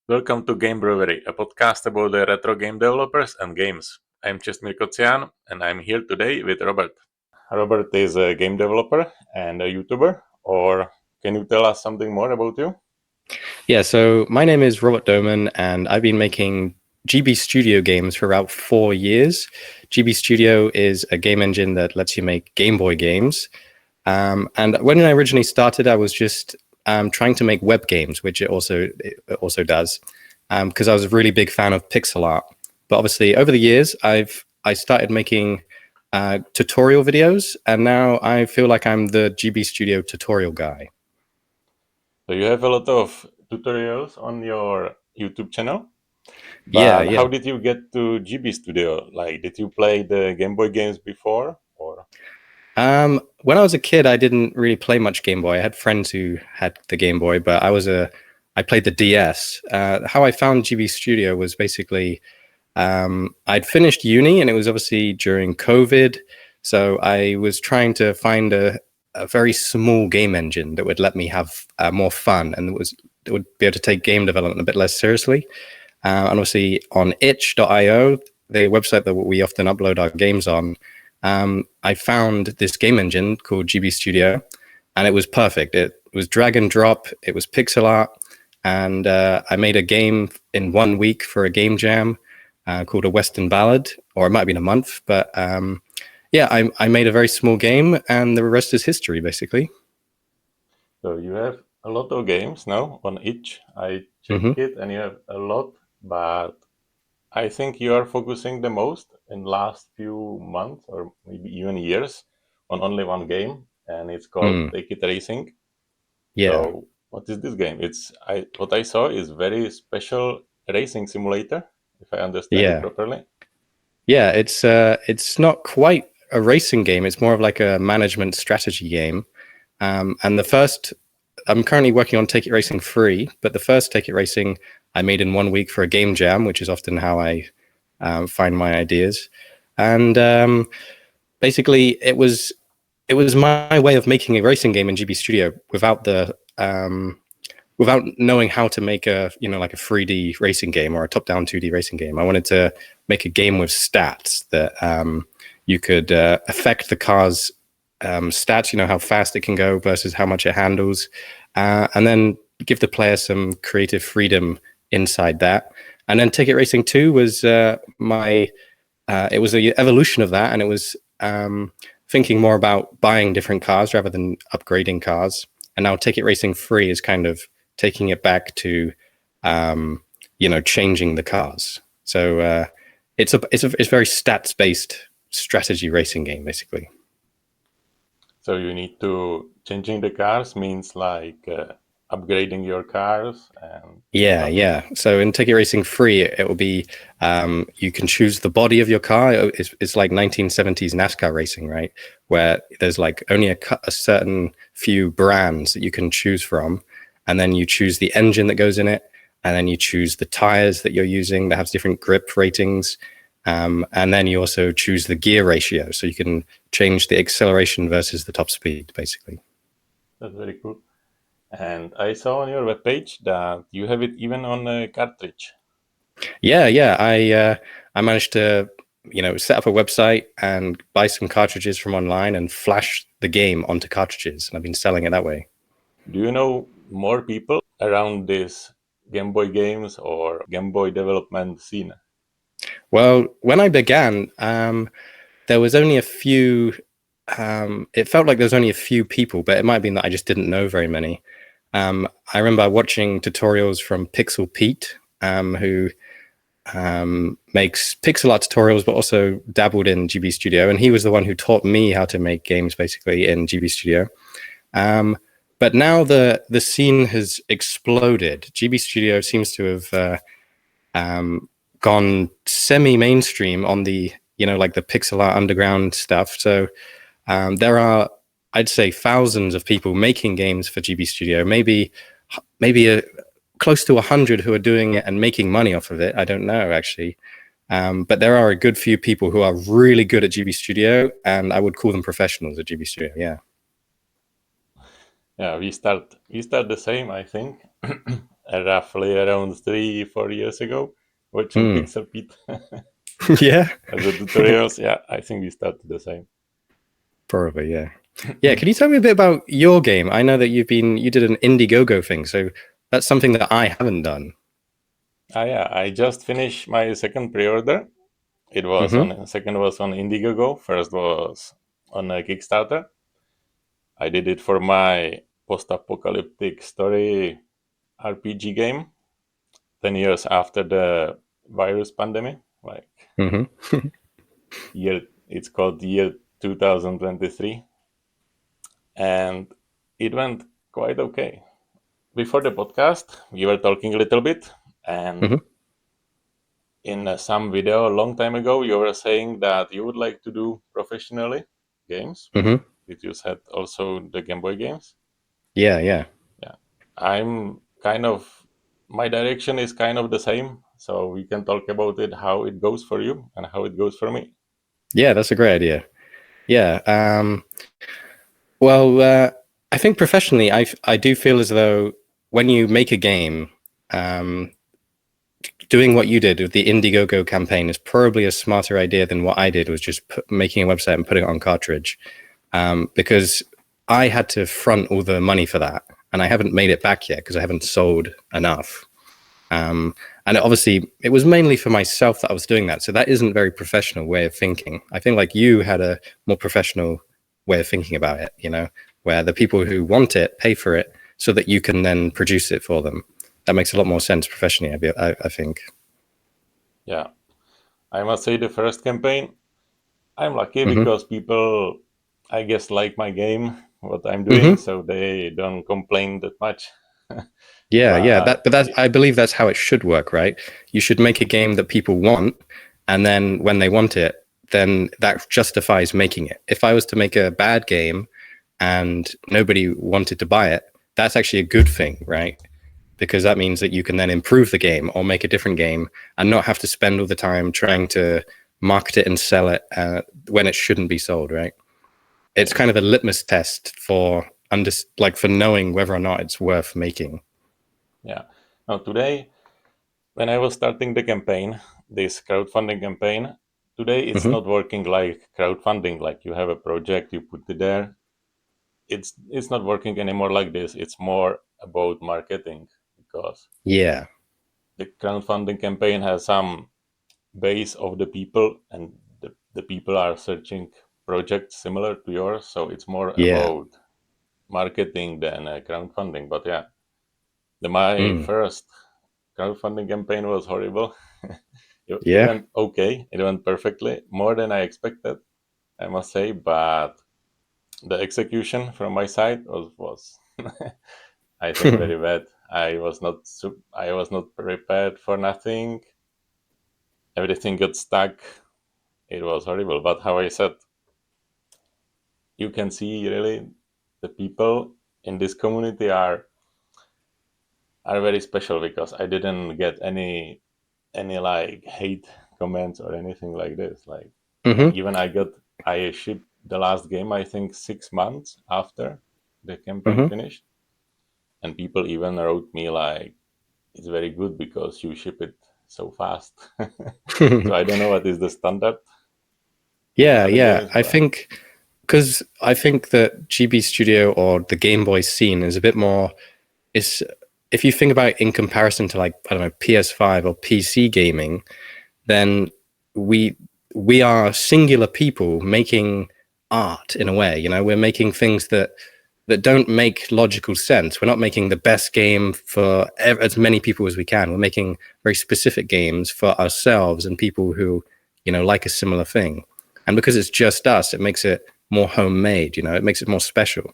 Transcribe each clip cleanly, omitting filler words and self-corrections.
Welcome to Game Brewery, a podcast about the retro game developers and games. I'm Cestmir Kocian, and I'm here today with Robert. Robert is a game developer and a YouTuber, or can you tell us something more about you? Yeah, so my name is Robert Doman, and I've been making GB Studio games for about 4 years. GB Studio is a game engine that lets you make Game Boy games. And when I originally started, I was just trying to make web games, which it also does, because I was a really big fan of pixel art. But obviously, over the years, I started making tutorial videos, and now I feel like I'm the GB Studio tutorial guy. So you have a lot of tutorials on your YouTube channel, Yeah, but how yeah. did you get to GB Studio? Like, did you play the Game Boy games before, or? When I was a kid, I didn't really play much Game Boy. I had friends who had the Game Boy, but I played the DS. How I found GB Studio was basically I'd finished uni, and it was obviously during COVID, so I was trying to find a very small game engine that would let me have more fun, and it would be able to take game development a bit less seriously. And obviously on itch.io, the website that we often upload our games on, I found this game engine called GB Studio, and it was perfect. It was drag and drop, it was pixel art, and I made a game in 1 week for a game jam called a Western Ballad, or it might have been a month, but yeah, I made a very small game, and the rest is history, basically. So you have a lot of games now on itch. I check Hmm. it, and you have a lot, but I think you are focusing the most in last few months or maybe even years on only one game, and it's called Mm, Take It Racing. yeah, So what is this game? What I saw is very special racing simulator, if I understand it yeah. properly. Yeah, it's not quite a racing game. It's more of like a management strategy game. And I'm currently working on Take It Racing 3, but the first Take It Racing I made in 1 week for a game jam, which is often how I find my ideas. And basically, it was my way of making a racing game in GB Studio without knowing how to make like a 3D racing game or a top-down 2D racing game. I wanted to make a game with stats that you could affect the car's stats, how fast it can go versus how much it handles, and then give the player some creative freedom inside that. And then Ticket Racing 2 was it was the evolution of that, and it was thinking more about buying different cars rather than upgrading cars. And now Ticket Racing 3 is kind of taking it back to changing the cars. So it's a very stats based strategy racing game, basically. So you need to changing the cars means like upgrading your cars and Yeah, stuff. yeah. So in Ticket Racing 3, it will be you can choose the body of your car. It's like 1970s NASCAR racing, right? Where there's like only a certain few brands that you can choose from, and then you choose the engine that goes in it, and then you choose the tires that you're using that have different grip ratings, and then you also choose the gear ratio, so you can change the acceleration versus the top speed, basically. That's very cool. And I saw on your webpage that you have it even on a cartridge. Yeah, yeah. I managed to set up a website and buy some cartridges from online and flash the game onto cartridges, and I've been selling it that way. Do you know more people around this Game Boy games or Game Boy development scene? Well, when I began, there was only a few. It felt like there was only a few people, but it might have been that I just didn't know very many. I remember watching tutorials from Pixel Pete, who makes pixel art tutorials, but also dabbled in GB Studio. And he was the one who taught me how to make games basically in GB Studio. Um, but now the scene has exploded. GB Studio seems to have gone semi-mainstream on the like the pixel art underground stuff. So there are, I'd say, thousands of people making games for GB Studio. Maybe close to 100 who are doing it and making money off of it. I don't know actually. But there are a good few people who are really good at GB Studio, and I would call them professionals at GB Studio. Yeah. Yeah, we start the same, I think. roughly around 3-4 years ago, watching Hmm. Pixel Pete Yeah. as the tutorials. Yeah, I think we started the same. Probably, yeah. Yeah, can you tell me a bit about your game? I know that you did an Indiegogo thing, so that's something that I haven't done. Yeah, I just finished my second pre-order. It was Mm-hmm. on second was on Indiegogo. First was on a Kickstarter. I did it for my post-apocalyptic story RPG game. 10 years after the virus pandemic, like Mm-hmm. year. It's called year 2023, and it went quite okay. Before the podcast, we were talking a little bit, and Mm-hmm. in some video a long time ago, you were saying that you would like to do professionally games. Mm-hmm. Did you said also the Game Boy games? Yeah, yeah. Yeah, I'm kind of my direction is kind of the same, so we can talk about it, how it goes for you and how it goes for me. Yeah, that's a great idea. Yeah. Well, I think professionally, I do feel as though when you make a game, um, doing what you did with the Indiegogo campaign is probably a smarter idea than what I did, was just making a website and putting it on cartridge. Because I had to front all the money for that, and I haven't made it back yet because I haven't sold enough. And obviously, it was mainly for myself that I was doing that. So that isn't a very professional way of thinking. I think like you had a more professional way of thinking about it, where the people who want it pay for it so that you can then produce it for them. That makes a lot more sense professionally, I think. Yeah, I must say the first campaign, I'm lucky Mm-hmm. because people, I guess, like my game, what I'm doing, Mm-hmm. so they don't complain that much. Yeah, yeah. But But that's I believe that's how it should work, right? You should make a game that people want, and then when they want it, then that justifies making it. If I was to make a bad game and nobody wanted to buy it, that's actually a good thing, right? Because that means that you can then improve the game or make a different game and not have to spend all the time trying to market it and sell it when it shouldn't be sold, right? It's kind of a litmus test for for knowing whether or not it's worth making. yeah, now today, when I was starting the campaign, this crowdfunding campaign, today it's Mm-hmm. not working like crowdfunding, like you have a project, you put it there. It's not working anymore like this. It's more about marketing because Yeah. the crowdfunding campaign has some base of the people, and the people are searching projects similar to yours, so it's more Yeah. about marketing than crowdfunding. But yeah, my Mm. first crowdfunding campaign was horrible. It Yeah. went okay, it went perfectly, more than I expected, I must say, but the execution from my side was I think very bad. I was not prepared for nothing. Everything got stuck. It was horrible. But how I said, you can see really the people in this community are very special because I didn't get any like hate comments or anything like this. Like Mm-hmm. even I shipped the last game, I think 6 months after the campaign Mm-hmm. finished, and people even wrote me like, it's very good because you ship it so fast. So I don't know what is the standard in Yeah, other yeah. games, I but think because I think that GB Studio or the Game Boy scene is a bit more. Is If you think about it in comparison to like I don't know PS5 or PC gaming, then we we are singular people making art in a way. We're making things that don't make logical sense. We're not making the best game for as many people as we can. We're making very specific games for ourselves and people who like a similar thing. And because it's just us, it makes it more homemade. It makes it more special.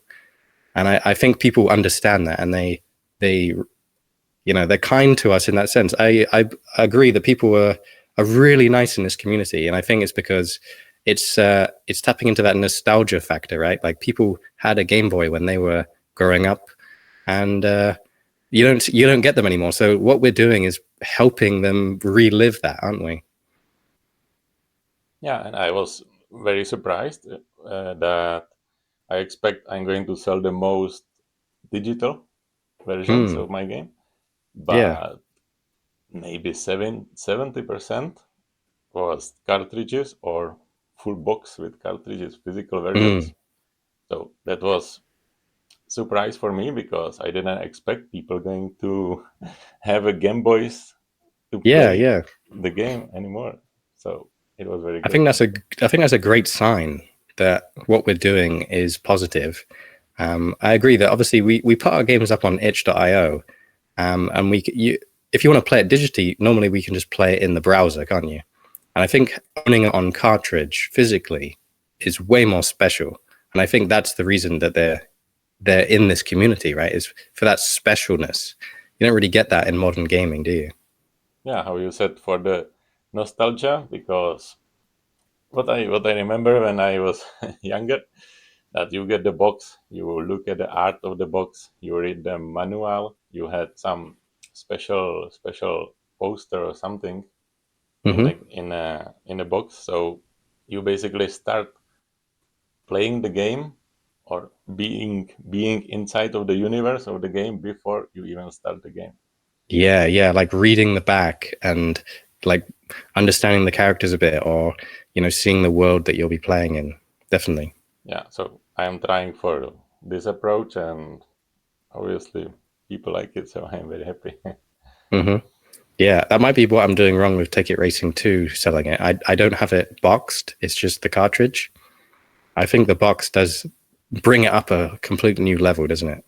And I think people understand that, and they they're kind to us in that sense. I agree that people are really nice in this community, and I think it's because it's tapping into that nostalgia factor, right? Like people had a Game Boy when they were growing up, and you don't get them anymore. So what we're doing is helping them relive that, aren't we? yeah, and I was very surprised that I expect I'm going to sell the most digital versions Hmm. of my game. Yeah. but maybe 70% was cartridges or full box with cartridges, physical versions. Mm. So that was surprise for me because I didn't expect people going to have a Game Boys to Yeah, play yeah. the game anymore. So it was very I good. think that's a great sign that what we're doing is positive. I agree that obviously we put our games up on itch.io, and if you want to play it digitally, normally we can just play it in the browser, can't you? And I think owning it on cartridge physically is way more special. And I think that's the reason that they're in this community, right? Is for that specialness. You don't really get that in modern gaming, do you? Yeah, how you said, for the nostalgia, because what I remember when I was younger, that you get the box, you look at the art of the box, you read the manual, you had some special poster or something in Mm-hmm. the box. So you basically start playing the game or being inside of the universe of the game before you even start the game. Yeah, yeah, like reading the back and like understanding the characters a bit, or seeing the world that you'll be playing in. Definitely. Yeah, so I am trying for this approach, and obviously people like it, so I am very happy. Hmm. Yeah, that might be what I'm doing wrong with Take It Racing 2 selling it. I don't have it boxed. It's just the cartridge. I think the box does bring it up a completely new level, doesn't it?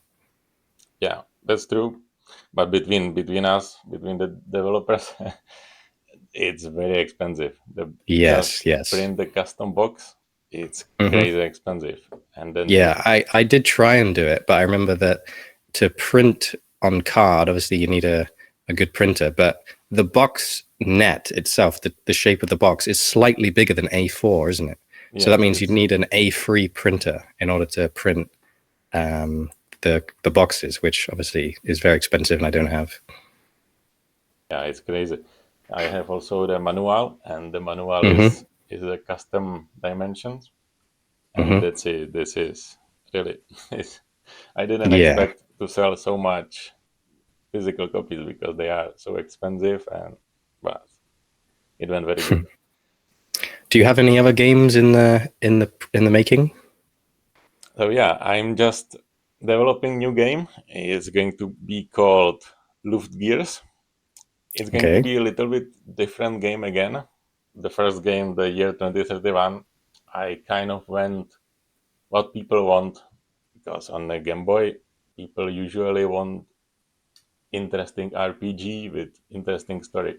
Yeah, that's true. But between us, between the developers, it's very expensive. The Yes, just yes. print the custom box, it's Hmm. crazy expensive. And then Yeah, I did try and do it, but I remember that to print on card, obviously you need a good printer, but the box net itself, the shape of the box is slightly bigger than A4, isn't it? So that yes, means you it's need an A3 printer in order to print the boxes, which obviously is very expensive and I don't have. yeah, it's crazy. I have also the manual, and the manual Hmm. is a custom dimensions, and Hmm. that's it. This is really. It's, I didn't Yeah. expect to sell so much physical copies because they are so expensive, and but it went very good. Do you have any other games in the making? So yeah, I'm just developing new game. It's going to be called Luftgears. It's going to Okay. be a little bit different game again. The first game, the year 2031, I kind of went what people want, because on the Game Boy, people usually want interesting RPG with interesting story.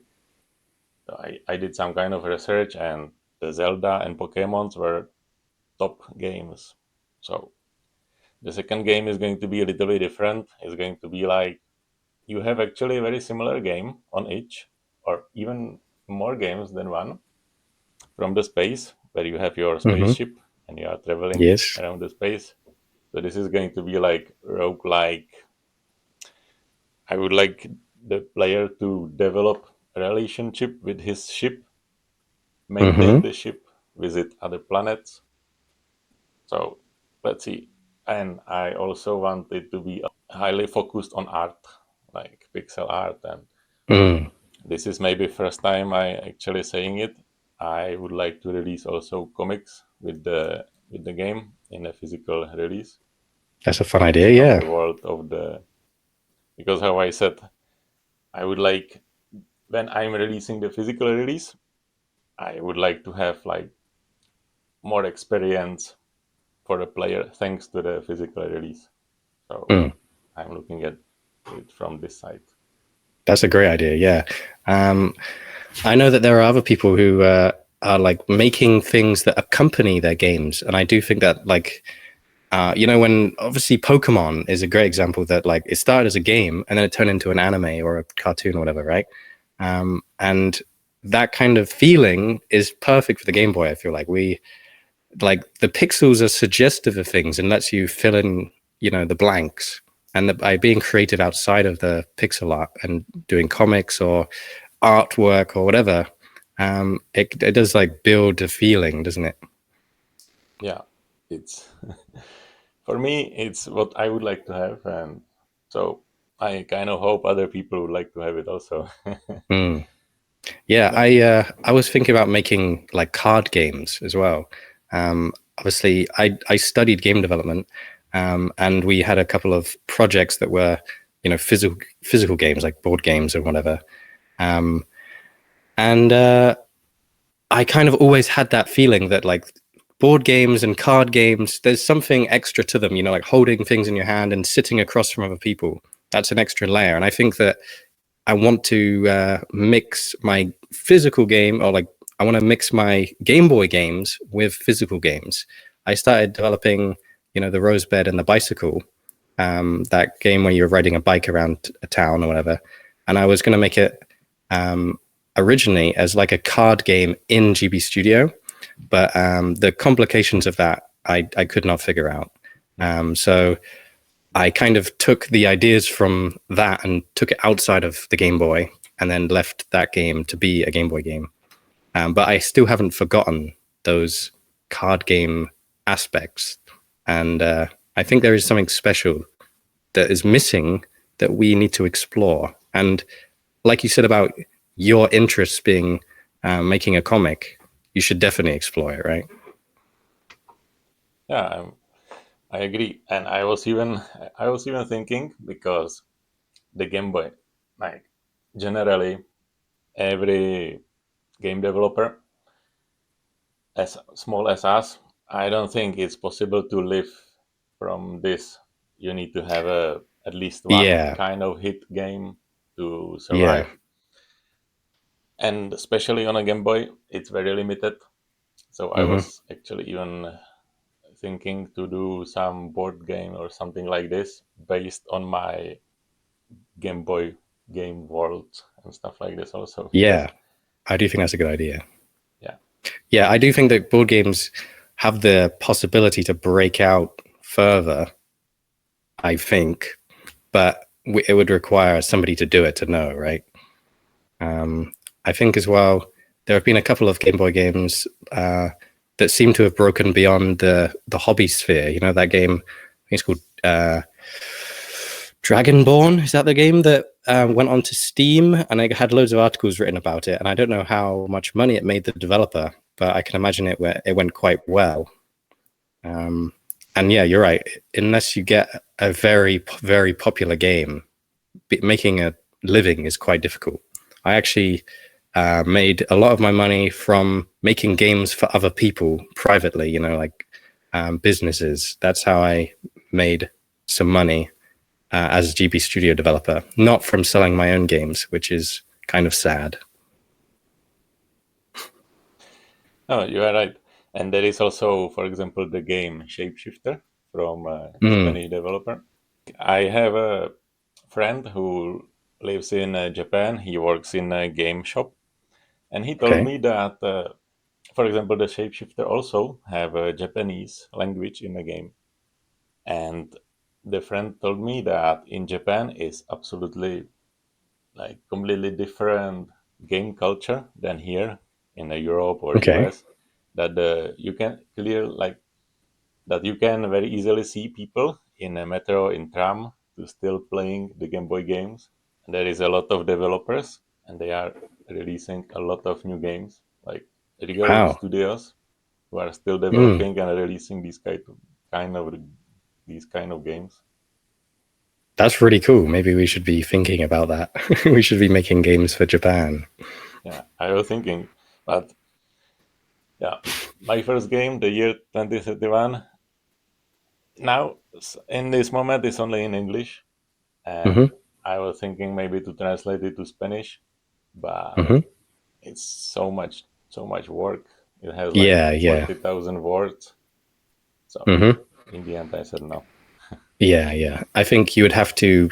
So I did some kind of research, and the Zelda and Pokemons were top games. So the second game is going to be a little bit different. It's going to be like you have actually a very similar game on each, or even more games than one, from the space, where you have your Hmm. spaceship and you are traveling Yes. around the space. So this is going to be like roguelike. I would like the player to develop a relationship with his ship, maintain Hmm. the ship, visit other planets. So let's see. And I also want it to be highly focused on art, like pixel art. And Mm. this is maybe first time I actually saying it. I would like to release also comics with the game in a physical release, That's a fun idea. based on Yeah. the world of the, because how I said, I would like, when I'm releasing the physical release, I would like to have like more experience for the player thanks to the physical release. So Mm. I'm looking at it from this side. That's a great idea. Yeah. Um, I know that there are other people who are like making things that accompany their games, and I do think that when obviously Pokemon is a great example that like it started as a game and then it turned into an anime or a cartoon or whatever, right? And that kind of feeling is perfect for the Game Boy. I feel like the pixels are suggestive of things and lets you fill in, the blanks. And by being creative outside of the pixel art and doing comics or artwork or whatever, it does like build a feeling, doesn't it? Yeah, it's for me, it's what I would like to have. And so I kind of hope other people would like to have it also. Mm. Yeah, I was thinking about making like card games as well. Obviously, I studied game development, and we had a couple of projects that were, physical games like board games or whatever. Um, and I kind of always had that feeling that like board games and card games, there's something extra to them, like holding things in your hand and sitting across from other people. That's an extra layer, and I think that I want to mix my physical game, or like I want to mix my Game Boy games with physical games. I started developing, the Rosebud and the Bicycle, that game where you're riding a bike around a town or whatever. And I was going to make it originally as like a card game in GB Studio, but the complications of that I could not figure out. So I kind of took the ideas from that and took it outside of the Game Boy, and then left that game to be a Game Boy game. But I still haven't forgotten those card game aspects. And I think there is something special that is missing that we need to explore. And like you said about your interests being making a comic, you should definitely explore it, right? Yeah, I agree. And I was even thinking, because the Game Boy, like generally every game developer, as small as us, I don't think it's possible to live from this. You need to have at least one Yeah, kind of hit game to yeah. survive. And especially on a Game Boy, it's very limited. So I Hmm. was actually even thinking to do some board game or something like this based on my Game Boy game world and stuff like this also, because Yeah, I do think that's a good idea. yeah. Yeah, I do think that board games have the possibility to break out further, I think, but it would require somebody to do it to know, right? Um, I think as well, there have been a couple of Game Boy games that seem to have broken beyond the hobby sphere. That game, I think it's called Dragonborn. Is that the game that went onto Steam? And I had loads of articles written about it. And I don't know how much money it made the developer, but I can imagine it went quite well. And yeah, you're right. Unless you get a very, very popular game, making a living is quite difficult. I actually made a lot of my money from making games for other people privately, like businesses. That's how I made some money as a GB Studio developer, not from selling my own games, which is kind of sad. Oh, you are right. And there is also, for example, the game Shapeshifter from a Mm, Japanese developer. I have a friend who lives in Japan. He works in a game shop, and he told okay. me that, for example, the Shapeshifter also have a Japanese language in the game. And the friend told me that in Japan is absolutely like completely different game culture than here in Europe or Okay. US. That you can clear like that you can very easily see people in a metro, in tram, to still playing the Game Boy games. And there is a lot of developers, and they are releasing a lot of new games, like real Wow. studios who are still Mm, developing and releasing kind of these kind of games. that's really cool. Maybe we should be thinking about that. We should be making games for Japan. Yeah, I was thinking, but yeah, my first game, the year 2031, now in this moment is only in English, and Hmm. I was thinking maybe to translate it to Spanish, but Hmm. it's so much work. It has like Yeah, yeah. 40,000 words. So Hmm. in the end, I said no. Yeah, yeah. I think you would have to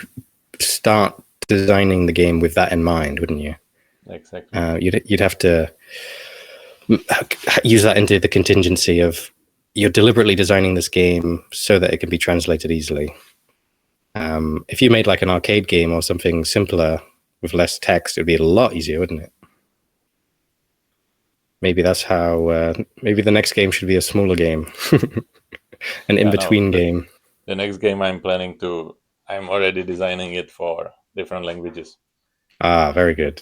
start designing the game with that in mind, wouldn't you? Exactly. You'd have to use that into the contingency of you're deliberately designing this game so that it can be translated easily. If you made like an arcade game or something simpler with less text, it would be a lot easier, wouldn't it? Maybe that's how. Maybe the next game should be a smaller game, an Yeah, no. in-between game. The next game I'm planning to, I'm already designing it for different languages. Ah, very good.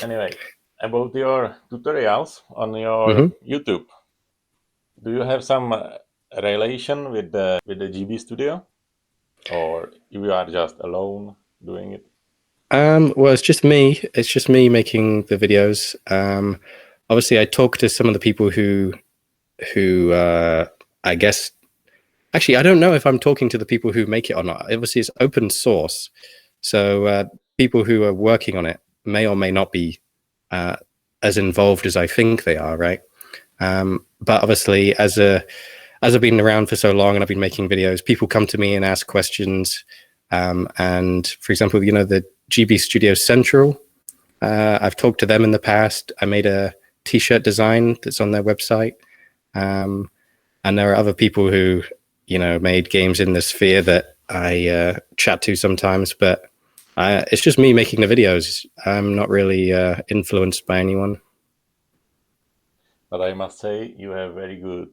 Anyway, about your tutorials on your Hmm. YouTube, do you have some relation with the GB Studio, or you are just alone doing it? Well, it's just me. It's just me making the videos. Obviously, I talk to some of the people who I guess actually I don't know if I'm talking to the people who make it or not. Obviously, it's open source, so people who are working on it may or may not be uh, as involved as I think they are, right? But obviously, as I've been around for so long and I've been making videos, people come to me and ask questions. And for example, you know, the GB Studio Central, I've talked to them in the past. I made a t-shirt design that's on their website. Um, and there are other people who, you know, made games in the sphere that I chat to sometimes, but it's just me making the videos. I'm not really influenced by anyone. But I must say you have very good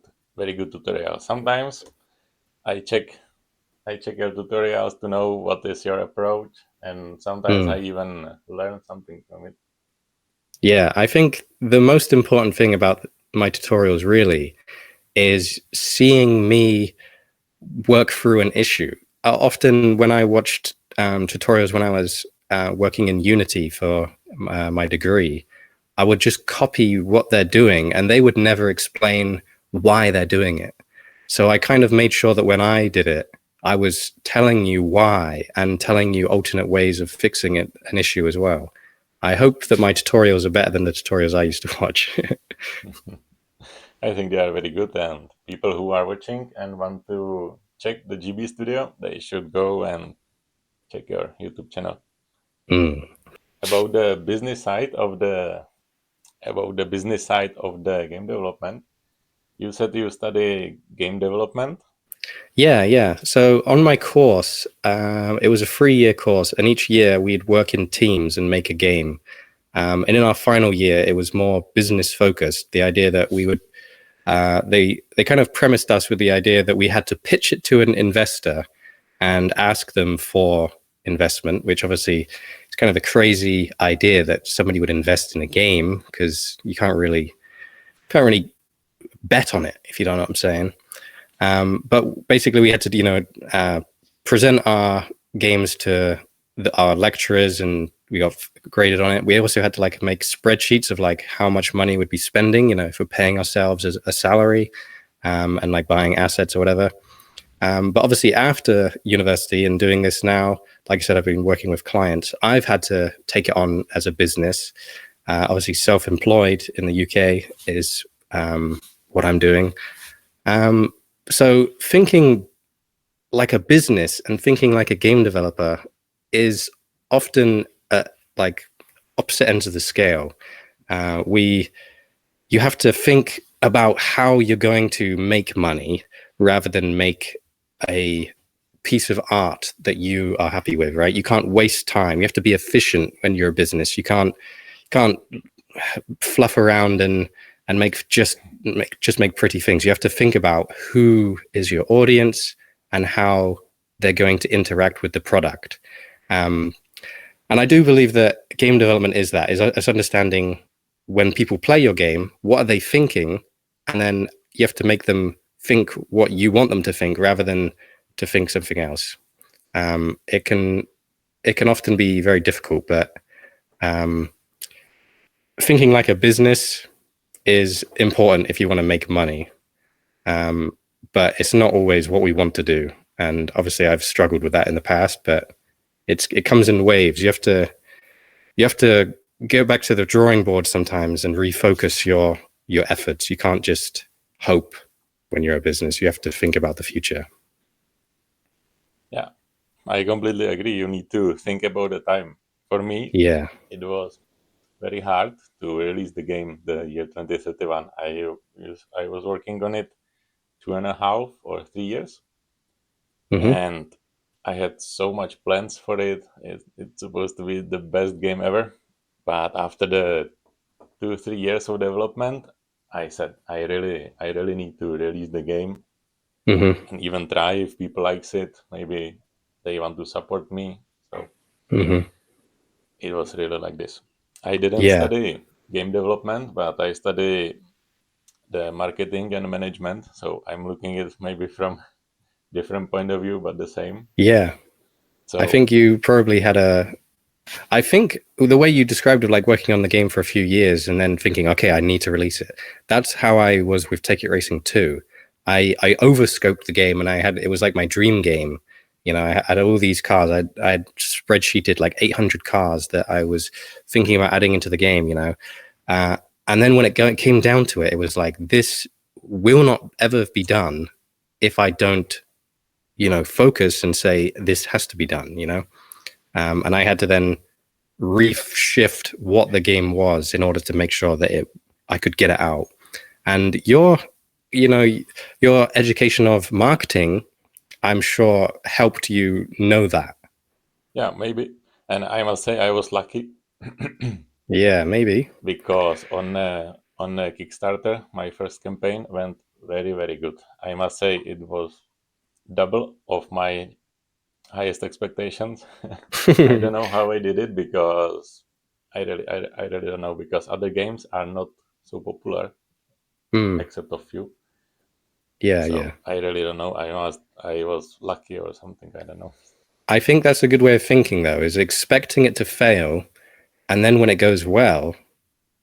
tutorials. Sometimes I check I check your tutorials to know what is your approach, and sometimes I Mm. even learn something from it. Yeah, I think the most important thing about my tutorials really is seeing me work through an issue. Often, when I watched tutorials when I was working in Unity for my degree, I would just copy what they're doing, and they would never explain why they're doing it. So I kind of made sure that when I did it, I was telling you why and telling you alternate ways of fixing it, an issue as well. I hope that my tutorials are better than the tutorials I used to watch. I think they are very good, and people who are watching and want to check the GB Studio, they should go and check your YouTube channel. Mm. About the business side of the game development, you said you study game development. Yeah, yeah. So on my course, it was a 3 year course, and each year we'd work in teams and make a game. And in our final year, it was more business focused. The idea that we would, they kind of premised us with the idea that we had to pitch it to an investor and ask them for investment, which obviously is kind of a crazy idea that somebody would invest in a game because you can't really bet on it if you don't know what I'm saying. But basically, we had to, present our games to our lecturers, and we got graded on it. We also had to like make spreadsheets of like how much money we'd be spending, you know, if we're paying ourselves as a salary, and like buying assets or whatever. But obviously, after university and doing this now, like I said, I've been working with clients. I've had to take it on as a business. Obviously, self-employed in the UK is what I'm doing. Um, so thinking like a business and thinking like a game developer is often at like opposite ends of the scale. We You have to think about how you're going to make money rather than make a piece of art that you are happy with, right? You can't waste time. You have to be efficient when you're a business. You can't fluff around and make pretty things. You have to think about who is your audience and how they're going to interact with the product. Um, and I do believe that game development is understanding when people play your game, what are they thinking, and then you have to make them think what you want them to think rather than to think something else. It can often be very difficult, but um, thinking like a business is important if you want to make money. Um, but it's not always what we want to do. And obviously, I've struggled with that in the past. But it comes in waves. You have to go back to the drawing board sometimes and refocus your efforts. You can't just hope when you're a business. You have to think about the future. Yeah, I completely agree. You need to think about the time. For me, Yeah. it was very hard to release the game the year 2031. I was working on it 2.5 or 3 years, Hmm. and I had so much plans for it. It's supposed to be the best game ever, but after the 2 3 years of development, I said I really need to release the game Hmm. and even try if people likes it. Maybe they want to support me. So Mm-hmm. it was really like this. I didn't Yeah. study game development, but I study the marketing and management. So I'm looking at it maybe from different point of view, but the same. Yeah. I So think you probably had a. I think the way you described it, like working on the game for a few years and then thinking, okay, I need to release it. That's how I was with Take It Racing 2. I overscoped the game and it was like my dream game. You know, I had all these cars. I had spreadsheeted like 800 cars that I was thinking about adding into the game, you know. Uh, and then when it came down to it, it was like, this will not ever be done if I don't, you know, focus and say, this has to be done, you know. And I had to then reshift what the game was in order to make sure that I could get it out. And you know, your education of marketing, I'm sure, helped you know that. yeah, maybe. And I must say I was lucky Yeah, maybe. because on Kickstarter, my first campaign went very, very good. I must say it was double of my highest expectations. I don't know how I did it because I really don't know because other games are not so popular Mm, except a few. yeah, yeah. So I really don't know. I was lucky or something. I don't know. I think that's a good way of thinking, though, is expecting it to fail, and then when it goes well,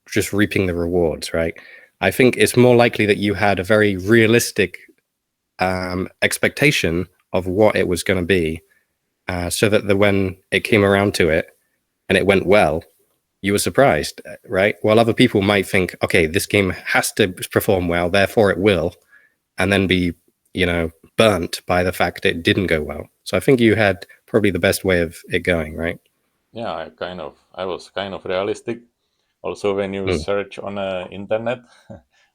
just reaping the rewards, right? I think it's more likely that you had a very realistic expectation of what it was going to be, so that when it came around to it and it went well, you were surprised, right? While other people might think, okay, this game has to perform well, therefore it will, and then be, you know, burnt by the fact it didn't go well. So I think you had probably the best way of it going, right? Yeah, I was kind of realistic. Also, when you Mm. search on internet,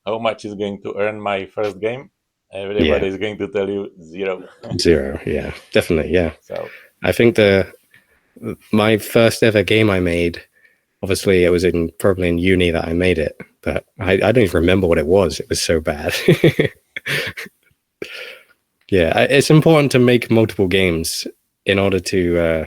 how much is going to earn my first game, Yeah, everybody is going to tell you zero. zero. Yeah, definitely. Yeah, So I think my first ever game I made. Obviously, it was probably in uni that I made it, but I don't even remember what it was. It was so bad. Yeah, it's important to make multiple games in order to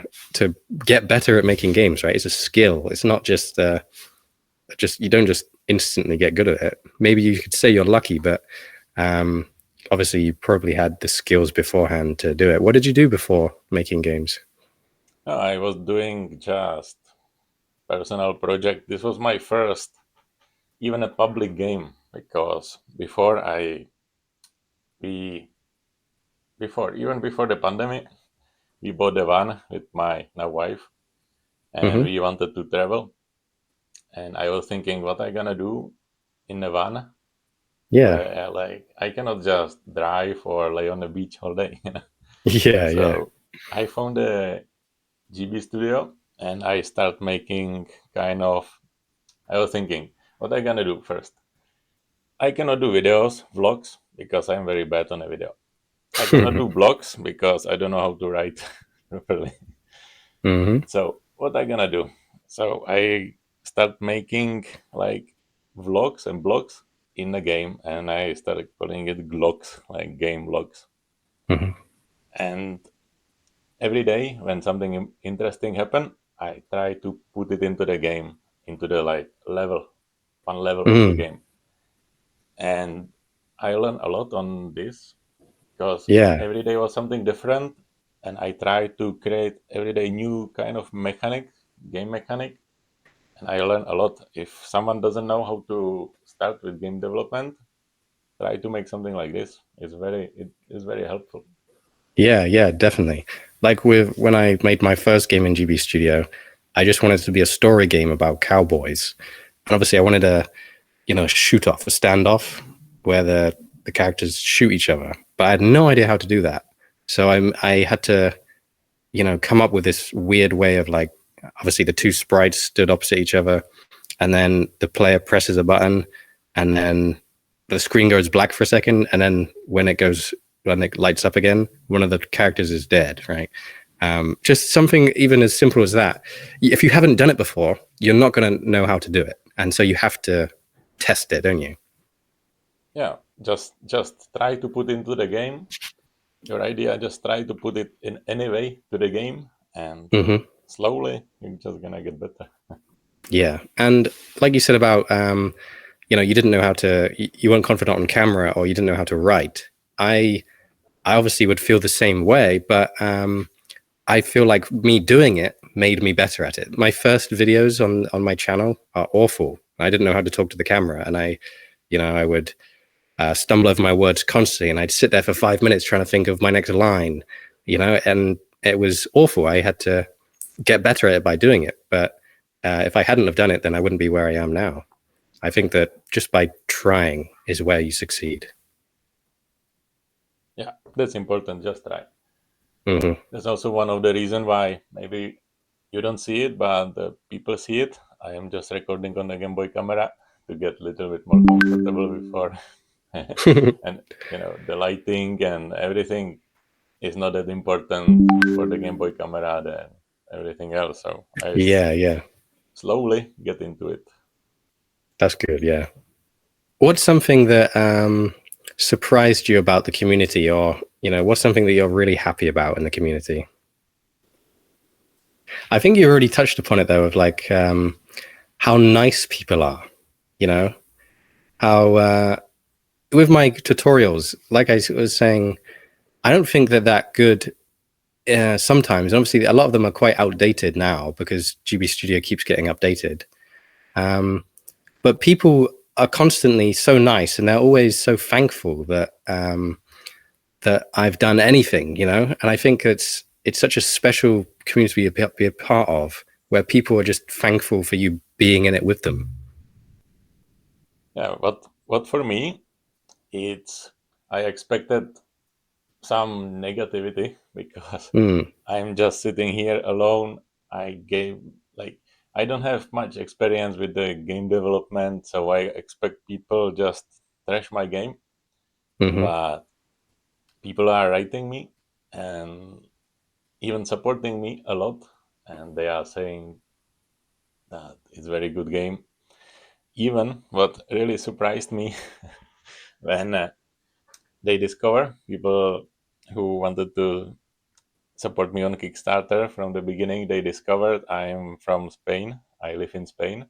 get better at making games. Right? It's a skill. It's not just you don't just instantly get good at it. Maybe you could say you're lucky, but um, obviously you probably had the skills beforehand to do it. What did you do before making games? I was doing just personal project. This was my first even a public game because we before the pandemic we bought a van with my now wife and Hmm. we wanted to travel and I was thinking what I gonna do in a van Yeah, where like I cannot just drive or lay on the beach all day. yeah, yeah. So I found a GB studio and I start making kind of I was thinking what I gonna do first. I cannot do videos, vlogs, because I'm very bad on a video. I cannot do blogs because I don't know how to write properly. Hmm. So what I gonna do? So I start making like vlogs and blogs in the game, and I started calling it glogs, like game logs. Hmm. And every day when something interesting happen, I try to put it into the game, into the like level, one level of the Mm. game, and I learned a lot on this because Yeah, every day was something different and I try to create every day new kind of mechanic, game mechanic, and I learn a lot. If someone doesn't know how to start with game development, try to make something like this. It is very helpful. yeah, yeah, definitely. Like with when I made my first game in GB Studio, I just wanted it to be a story game about cowboys, and obviously I wanted to, you know, shoot off a standoff where the characters shoot each other, but I had no idea how to do that. So I had to, you know, come up with this weird way of like, obviously the two sprites stood opposite each other, and then the player presses a button, and then the screen goes black for a second, and then when it lights up again, one of the characters is dead, right? Just something even as simple as that. If you haven't done it before, you're not going to know how to do it, and so you have to test it, don't you? Yeah, just try to put into the game your idea, just try to put it in any way to the game, and slowly you're just gonna get better. Yeah, and like you said about you didn't know how to, you weren't confident on camera, or you didn't know how to write. I obviously would feel the same way, but I feel like me doing it made me better at it. My first videos on my channel are awful. I didn't know how to talk to the camera, and I would stumble over my words constantly, and I'd sit there for 5 minutes trying to think of my next line, and it was awful. I had to get better at it by doing it. But if I hadn't have done it, then I wouldn't be where I am now. I think that just by trying is where you succeed. Yeah, that's important. Just try. Mm-hmm. That's also one of the reasons why maybe you don't see it, but the people see it. I am just recording on the Game Boy camera to get a little bit more comfortable before, and the lighting and everything is not that important for the Game Boy camera than everything else. So I Yeah. slowly get into it. That's good. Yeah. What's something that surprised you about the community, or what's something that you're really happy about in the community? I think you already touched upon it though, of like how nice people are. How with my tutorials, like I was saying, I don't think they're that good sometimes. Obviously, a lot of them are quite outdated now because GB Studio keeps getting updated. But people are constantly so nice, and they're always so thankful that that I've done anything, And I think it's such a special community to be a part of, where people are just thankful for you being in it with them. Yeah, what for me, it's I expected some negativity because Mm, I'm just sitting here alone. I don't have much experience with the game development, so I expect people just trash my game. mm-hmm. But people are writing me and even supporting me a lot, and they are saying that it's very good game. Even what really surprised me when they discover people who wanted to support me on Kickstarter from the beginning. They discovered I'm from Spain. I live in Spain.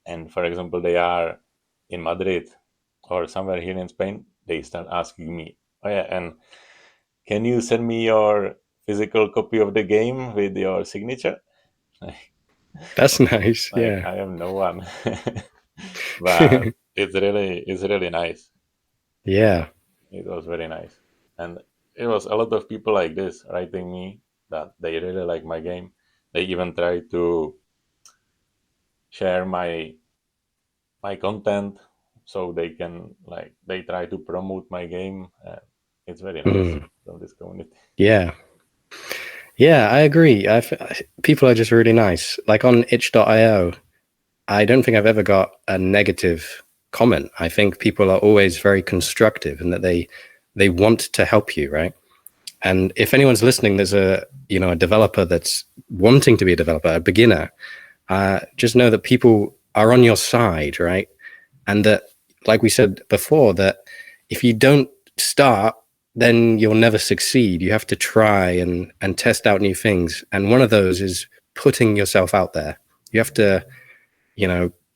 And for example, they are in Madrid or somewhere here in Spain. They start asking me, oh, yeah, and can you send me your physical copy of the game with your signature? That's nice. Like, Yeah. I am no one. But it's really nice. Yeah. It was very nice. And it was a lot of people like this writing me that they really like my game. They even try to share my content so they can, like, they try to promote my game. It's very nice Mm, from this community. yeah. Yeah, I agree. People are just really nice. Like on itch.io, I don't think I've ever got a negative comment. I think people are always very constructive, and that they want to help you, right? And if anyone's listening, there's a developer that's wanting to be a developer, a beginner, just know that people are on your side, right? And that, like we said before, that if you don't start, then you'll never succeed. You have to try and test out new things. And one of those is putting yourself out there. You have to,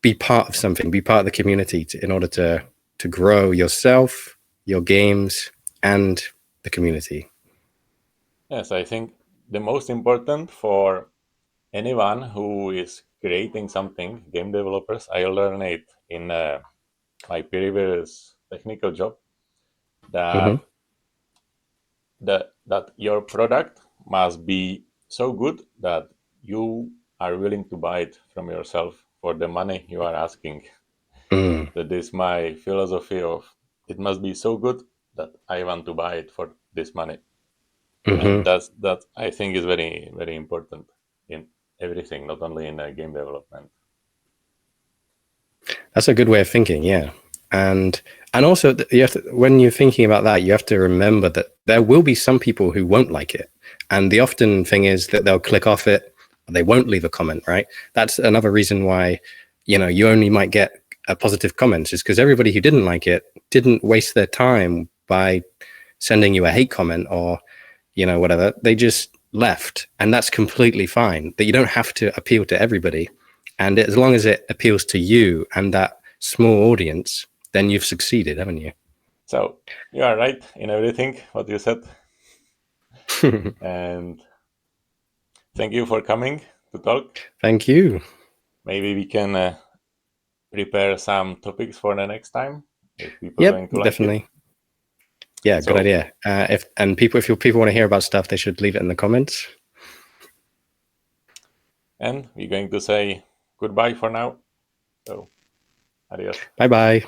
be part of something, be part of the community in order to grow yourself, your games, and the community. Yes, I think the most important for anyone who is creating something, game developers, I learned it in my previous technical job, Mm-hmm. that that your product must be so good that you are willing to buy it from yourself for the money you are asking. Mm. That is my philosophy of it must be so good that I want to buy it for this money. And Mm-hmm. that I think is very, very important in everything, not only in game development. That's a good way of thinking, yeah. And also, you have to, when you're thinking about that, you have to remember that there will be some people who won't like it, and the often thing is that they'll click off it, they won't leave a comment, right? That's another reason why you only might get a positive comments, is because everybody who didn't like it didn't waste their time by sending you a hate comment or, whatever. They just left, and that's completely fine. That you don't have to appeal to everybody, and as long as it appeals to you and that small audience, then you've succeeded, haven't you? So you are right in everything what you said. And thank you for coming to talk. Thank you. Maybe we can prepare some topics for the next time if people are going to definitely. like it. Yeah, good idea. If people want to hear about stuff, they should leave it in the comments. And we're going to say goodbye for now. So, adios. Bye-bye.